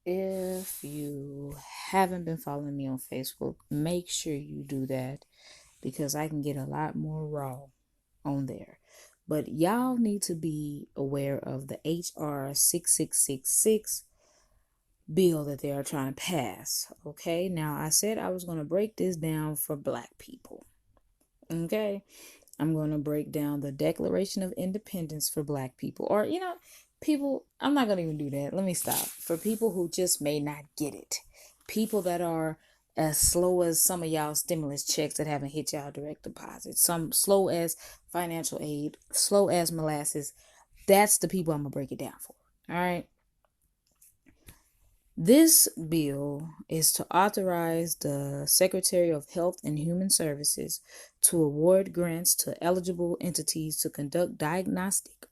If you haven't been following me on Facebook, make sure you do that because I can get a lot more raw on there. But y'all need to be aware of the HR 6666 bill that they are trying to pass. Okay, now I said I was going to break this down for Black people. Okay, I'm going to break down the Declaration of Independence for Black people. Or, people, I'm not going to even do that. Let me stop. For people who just may not get it, people that are as slow as some of y'all stimulus checks that haven't hit y'all direct deposits, some slow as financial aid, slow as molasses. That's the people I'm going to break it down for. All right. This bill is to authorize the Secretary of Health and Human Services to award grants to eligible entities to conduct diagnostic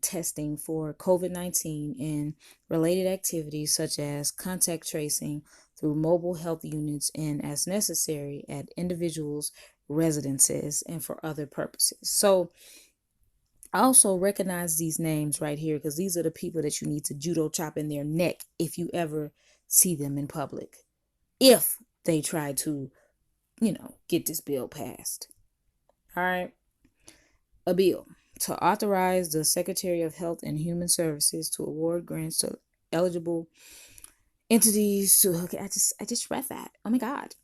testing for COVID-19 and related activities such as contact tracing through mobile health units and as necessary at individuals' residences and for other purposes. So also recognize these names right here because these are the people that you need to judo chop in their neck if you ever see them in public. If they try to, get this bill passed. All right. A bill to authorize the Secretary of Health and Human Services to award grants to eligible entities to okay, I just read that. Oh my God.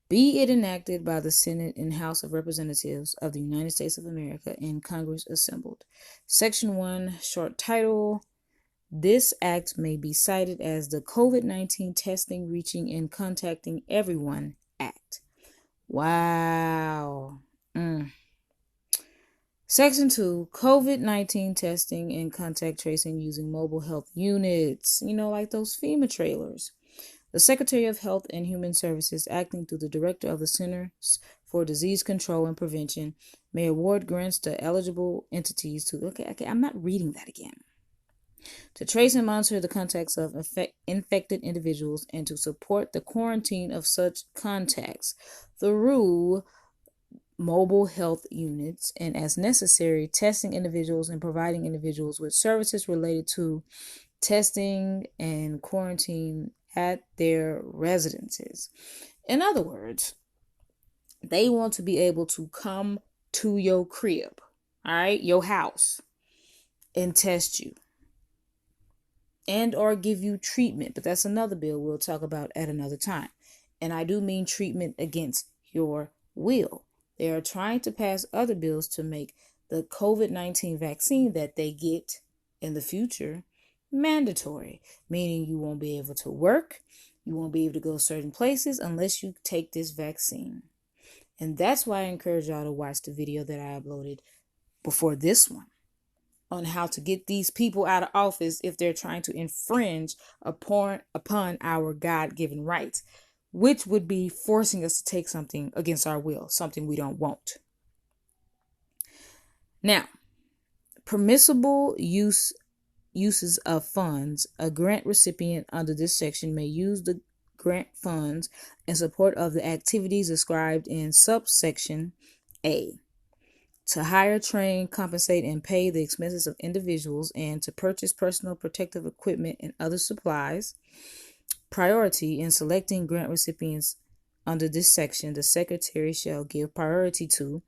Be it enacted by the Senate and House of Representatives of the United States of America and Congress assembled. Section 1, short title. This act may be cited as the COVID-19 Testing, Reaching, and Contacting Everyone Act. Wow. Section 2, COVID-19 testing and contact tracing using mobile health units. Like those FEMA trailers. The Secretary of Health and Human Services, acting through the Director of the Centers for Disease Control and Prevention, may award grants to eligible entities to, I'm not reading that again, to trace and monitor the contacts of infected individuals and to support the quarantine of such contacts through mobile health units and as necessary, testing individuals and providing individuals with services related to testing and quarantine at their residences. In other words, they want to be able to come to your crib, all right, your house, and test you and or give you treatment. But that's another bill we'll talk about at another time. And I do mean treatment against your will. They are trying to pass other bills to make the COVID-19 vaccine that they get in the future mandatory, meaning you won't be able to work, you won't be able to go certain places unless you take this vaccine. And that's why I encourage y'all to watch the video that I uploaded before this one on how to get these people out of office if they're trying to infringe upon our God-given rights, which would be forcing us to take something against our will, something we don't want. Now, permissible uses of funds. A grant recipient under this section may use the grant funds in support of the activities described in subsection A: to hire, train, compensate, and pay the expenses of individuals and to purchase personal protective equipment and other supplies. Priority: in selecting grant recipients under this section, the Secretary shall give priority to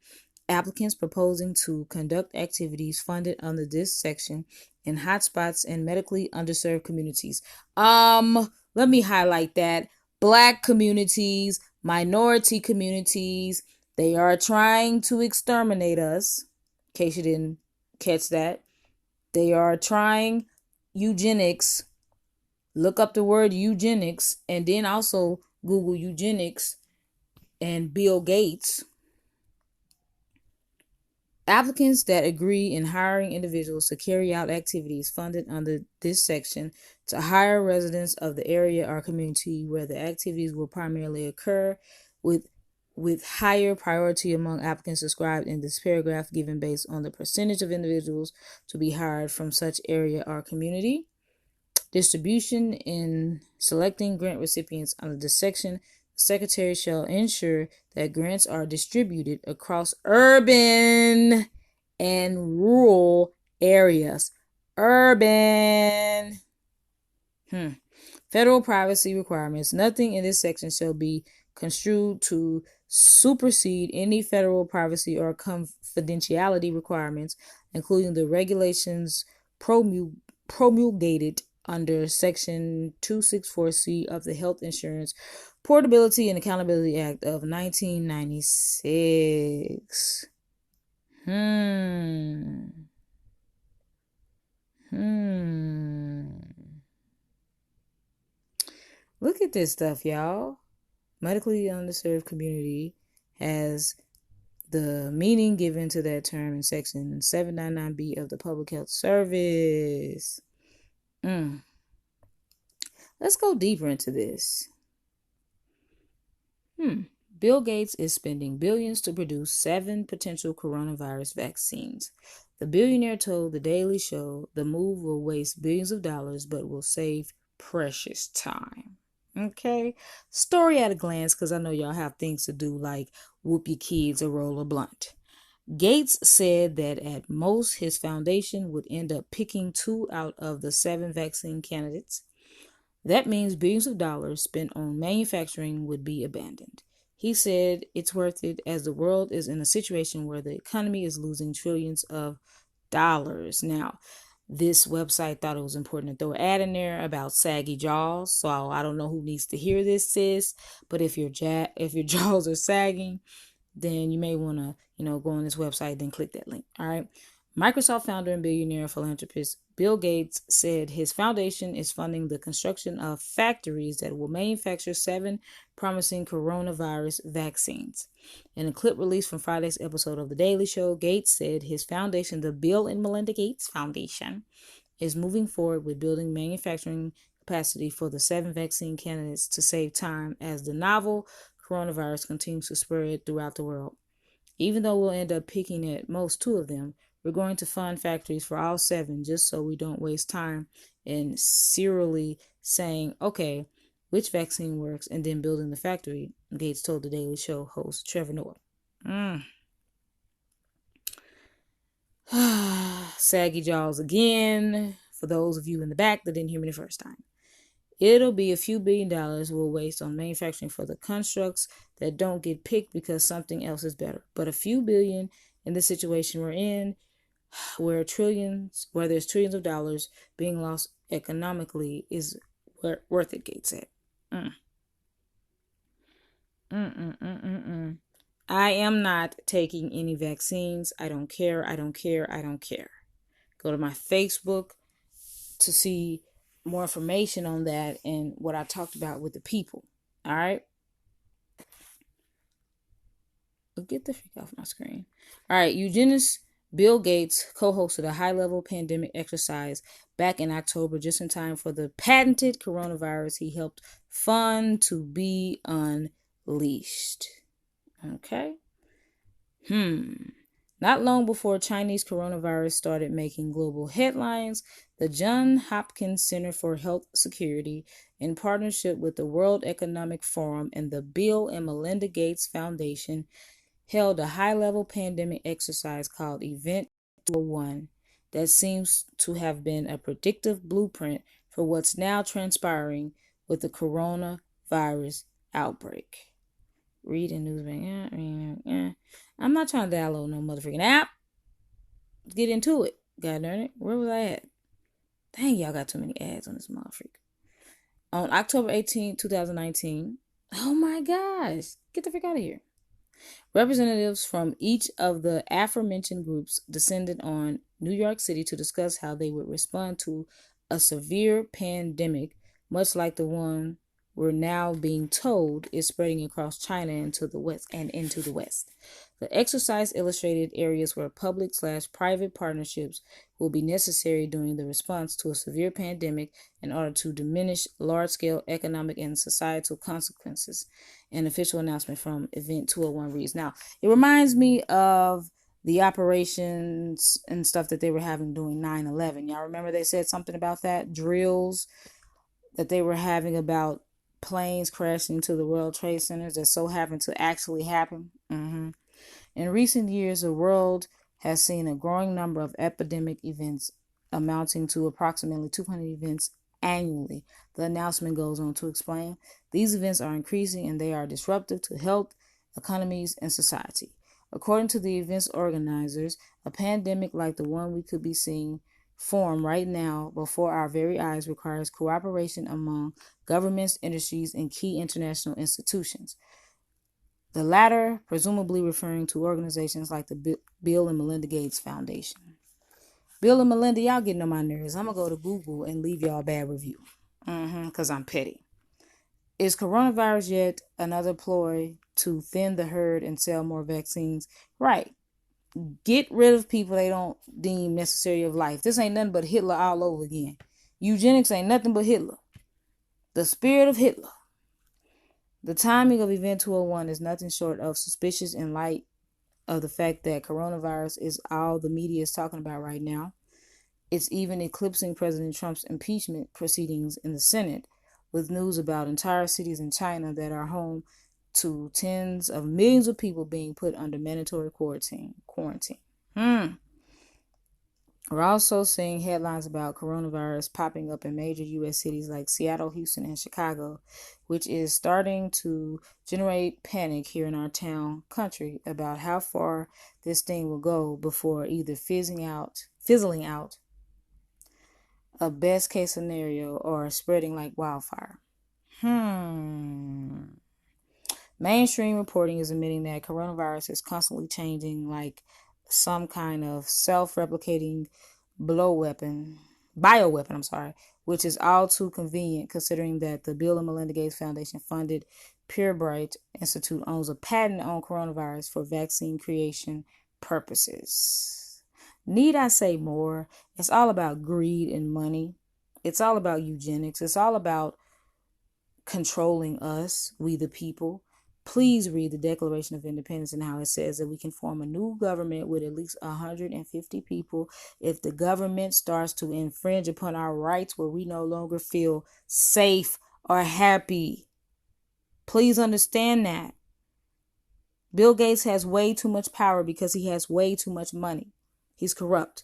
applicants proposing to conduct activities funded under this section in hotspots and medically underserved communities. Let me highlight that. Black communities, minority communities, they are trying to exterminate us. In case you didn't catch that. They are trying eugenics. Look up the word eugenics and then also Google eugenics and Bill Gates. Applicants that agree in hiring individuals to carry out activities funded under this section to hire residents of the area or community where the activities will primarily occur with higher priority among applicants described in this paragraph given based on the percentage of individuals to be hired from such area or community. Distribution: in selecting grant recipients under this section, the Secretary shall ensure that grants are distributed across urban and rural areas. Urban. Federal privacy requirements. Nothing in this section shall be construed to supersede any federal privacy or confidentiality requirements, including the regulations promulgated under Section 264C of the Health Insurance Portability and Accountability Act of 1996. Look at this stuff, y'all. Medically underserved community has the meaning given to that term in Section 799B of the Public Health Service. Let's go deeper into this. Bill Gates is spending billions to produce 7 potential coronavirus vaccines. The billionaire told The Daily Show the move will waste billions of dollars but will save precious time. Okay, story at a glance, because I know y'all have things to do like whoop your kids or roll a blunt. Gates said that at most his foundation would end up picking 2 out of the 7 vaccine candidates. That means billions of dollars spent on manufacturing would be abandoned. He said it's worth it as the world is in a situation where the economy is losing trillions of dollars. Now, this website thought it was important to throw an ad in there about saggy jaws. So I don't know who needs to hear this, sis. But if your jaws are sagging, then you may want to, go on this website, then click that link. All right. Microsoft founder and billionaire philanthropist Bill Gates said his foundation is funding the construction of factories that will manufacture 7 promising coronavirus vaccines. In a clip released from Friday's episode of The Daily Show, Gates said his foundation, the Bill and Melinda Gates Foundation, is moving forward with building manufacturing capacity for the 7 vaccine candidates to save time as the novel coronavirus continues to spread throughout the world. Even though we'll end up picking at most 2 of them, we're going to fund factories for all 7 just so we don't waste time in serially saying, okay, which vaccine works, and then building the factory, Gates told The Daily Show host Trevor Noah. Saggy jaws again, for those of you in the back that didn't hear me the first time. It'll be a few $1 billion we'll waste on manufacturing for the constructs that don't get picked because something else is better. But a few billion in the situation we're in, where there's trillions of dollars being lost economically, is worth it, Gates said. I am not taking any vaccines. I don't care. Go to my Facebook to see more information on that and what I talked about with the people. All right. Get the freak off my screen. All right. Eugenist Bill Gates co-hosted a high-level pandemic exercise back in October, just in time for the patented coronavirus he helped fund to be unleashed. Okay. Not long before Chinese coronavirus started making global headlines, the Johns Hopkins Center for Health Security, in partnership with the World Economic Forum and the Bill and Melinda Gates Foundation, held a high-level pandemic exercise called Event 201 that seems to have been a predictive blueprint for what's now transpiring with the coronavirus outbreak. Read in Newsbank. I'm not trying to download no motherfucking app. Let's get into it. God darn it. Where was I at? Dang, y'all got too many ads on this motherfucker. On October 18, 2019. Oh my gosh. Get the freak out of here. Representatives from each of the aforementioned groups descended on New York City to discuss how they would respond to a severe pandemic, much like the one we're now being told is spreading across China into the West. The exercise illustrated areas where public/private partnerships will be necessary during the response to a severe pandemic in order to diminish large-scale economic and societal consequences. An official announcement from Event 201 reads. Now, it reminds me of the operations and stuff that they were having during 9/11. Y'all remember they said something about that? Drills that they were having about planes crashing into the World Trade Centers that so happened to actually happen. In recent years, the world has seen a growing number of epidemic events amounting to approximately 200 events annually. The announcement goes on to explain these events are increasing and they are disruptive to health, economies, and society. According to the event's organizers, a pandemic like the one we could be seeing form right now before our very eyes requires cooperation among governments, industries, and key international institutions. The latter presumably referring to organizations like the Bill and Melinda Gates Foundation. Bill and Melinda, y'all getting on my nerves. I'm going to go to Google and leave y'all a bad review. Because I'm petty. Is coronavirus yet another ploy to thin the herd and sell more vaccines? Right. Get rid of people they don't deem necessary of life. This ain't nothing but Hitler all over again. Eugenics ain't nothing but Hitler. The spirit of Hitler. The timing of Event 201 is nothing short of suspicious in light of the fact that coronavirus is all the media is talking about right now. It's even eclipsing President Trump's impeachment proceedings in the Senate, with news about entire cities in China that are home to tens of millions of people being put under mandatory quarantine. We're also seeing headlines about coronavirus popping up in major U.S. cities like Seattle, Houston, and Chicago, which is starting to generate panic here in our town country about how far this thing will go before either fizzling out a best case scenario or spreading like wildfire. Mainstream reporting is admitting that coronavirus is constantly changing like some kind of self-replicating bioweapon, which is all too convenient considering that the Bill and Melinda Gates Foundation funded Purebright Institute owns a patent on coronavirus for vaccine creation purposes. Need I say more? It's all about greed and money. It's all about eugenics. It's all about controlling us, we the people. Please read the Declaration of Independence and how it says that we can form a new government with at least 150 people if the government starts to infringe upon our rights where we no longer feel safe or happy. Please understand that. Bill Gates has way too much power because he has way too much money. He's corrupt.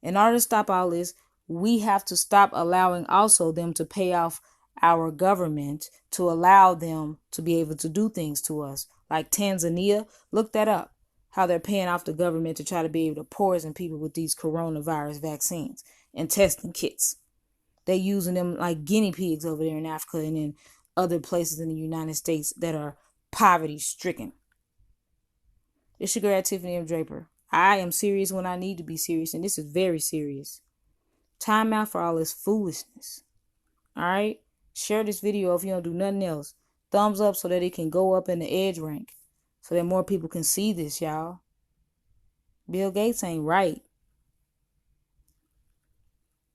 In order to stop all this, we have to stop allowing also them to pay off our government to allow them to be able to do things to us. Like Tanzania, look that up. How they're paying off the government to try to be able to poison people with these coronavirus vaccines and testing kits. They're using them like guinea pigs over there in Africa and in other places in the United States that are poverty stricken. It's your girl Tiffany M. Draper. I am serious when I need to be serious, and this is very serious. Time out for all this foolishness. All right? Share this video if you don't do nothing else. Thumbs up so that it can go up in the edge rank. So that more people can see this, y'all. Bill Gates ain't right.